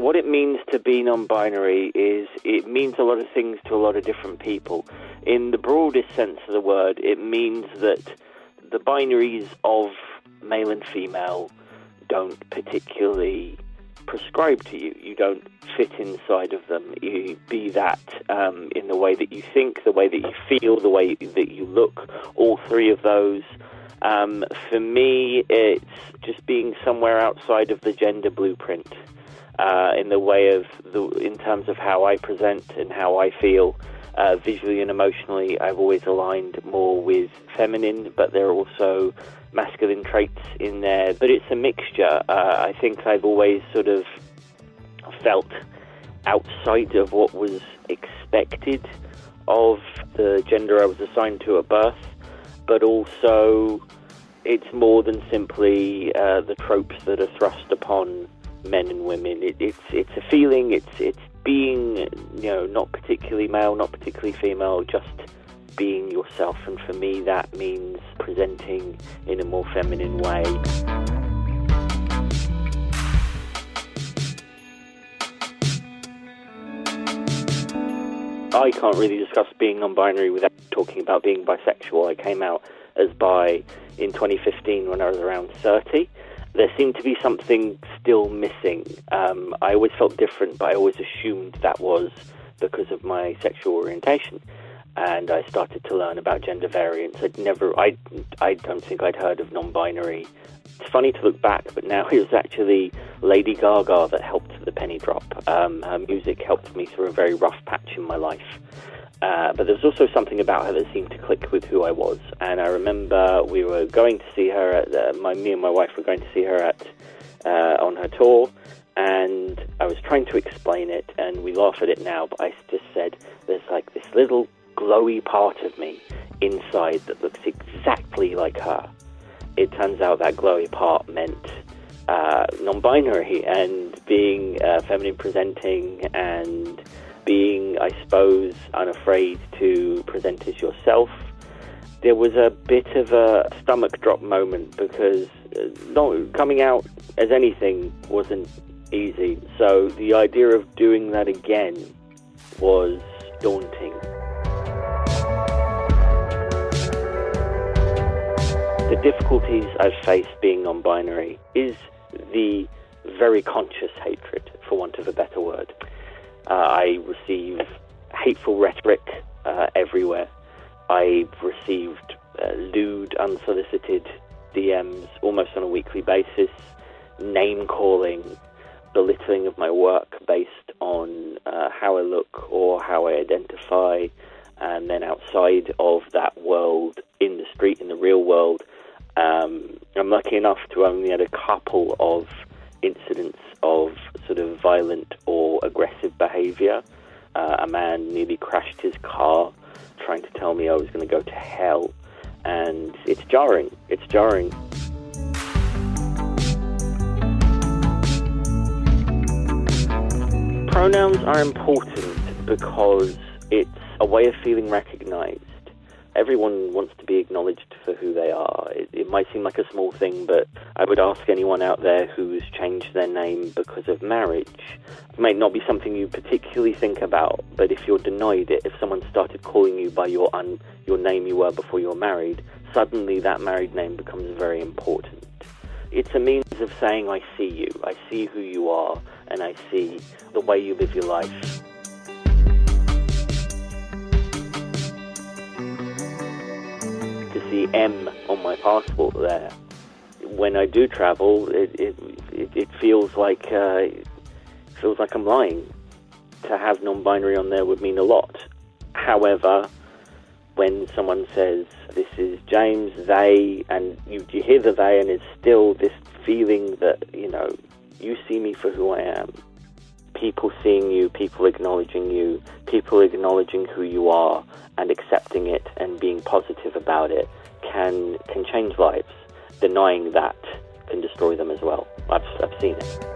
what it means to be non-binary is it means a lot of things to a lot of different people. In the broadest sense of the word, it means that the binaries of male and female don't particularly prescribe to you. You don't fit inside of them. You be that in the way that you think, the way that you feel, the way that you look, all three of those. For me, it's just being somewhere outside of the gender blueprint, in the way of in terms of how I present and how I feel. Visually and emotionally, I've always aligned more with feminine, but there are also masculine traits in there. But it's a mixture. I think I've always sort of felt outside of what was expected of the gender I was assigned to at birth, but also it's more than simply the tropes that are thrust upon men and women. It's a feeling. It's being, not particularly male, not particularly female, just being yourself. And for me, that means presenting in a more feminine way. I can't really discuss being non-binary without talking about being bisexual. I came out as bi in 2015 when I was around 30. There seemed to be something still missing. I always felt different, but I always assumed that was because of my sexual orientation. And I started to learn about gender variance. I don't think I'd heard of non-binary. It's funny to look back, but now it was actually Lady Gaga that helped the penny drop. Her music helped me through a very rough patch in my life. But there was also something about her that seemed to click with who I was. And I remember we were going to see her at me and my wife were going to see her on her tour, and I was trying to explain it, and we laugh at it now, but I just said, there's like this little glowy part of me inside that looks exactly like her. It turns out that glowy part meant non-binary and being feminine presenting and being, I suppose, unafraid to present as yourself. There was a bit of a stomach drop moment because coming out as anything wasn't easy. So the idea of doing that again was daunting. The difficulties I've faced being non-binary is the very conscious hatred, for want of a better word. I receive hateful rhetoric everywhere. I've received lewd, unsolicited DMs almost on a weekly basis, name-calling, belittling of my work based on how I look or how I identify. And then outside of that world, in the street, in the real world, I'm lucky enough to only had a couple of incidents of sort of violent or aggressive behaviour. A man nearly crashed his car trying to tell me I was going to go to hell. And it's jarring. It's jarring. Pronouns are important because it's a way of feeling recognised. Everyone wants to be acknowledged for who they are. It might seem like a small thing, but I would ask anyone out there who's changed their name because of marriage. It might not be something you particularly think about, but if you're denied it, if someone started calling you by your name you were before you were married, suddenly that married name becomes very important. It's a means of saying, I see you, I see who you are, and I see the way you live your life. The M on my passport there. When I do travel, it feels like I'm lying. To have non-binary on there would mean a lot. However, when someone says this is James, they, and you hear the they, and it's still this feeling that you see me for who I am. People seeing you, people acknowledging you, people acknowledging who you are and accepting it and being positive about it can change lives. Denying that can destroy them as well. I've seen it.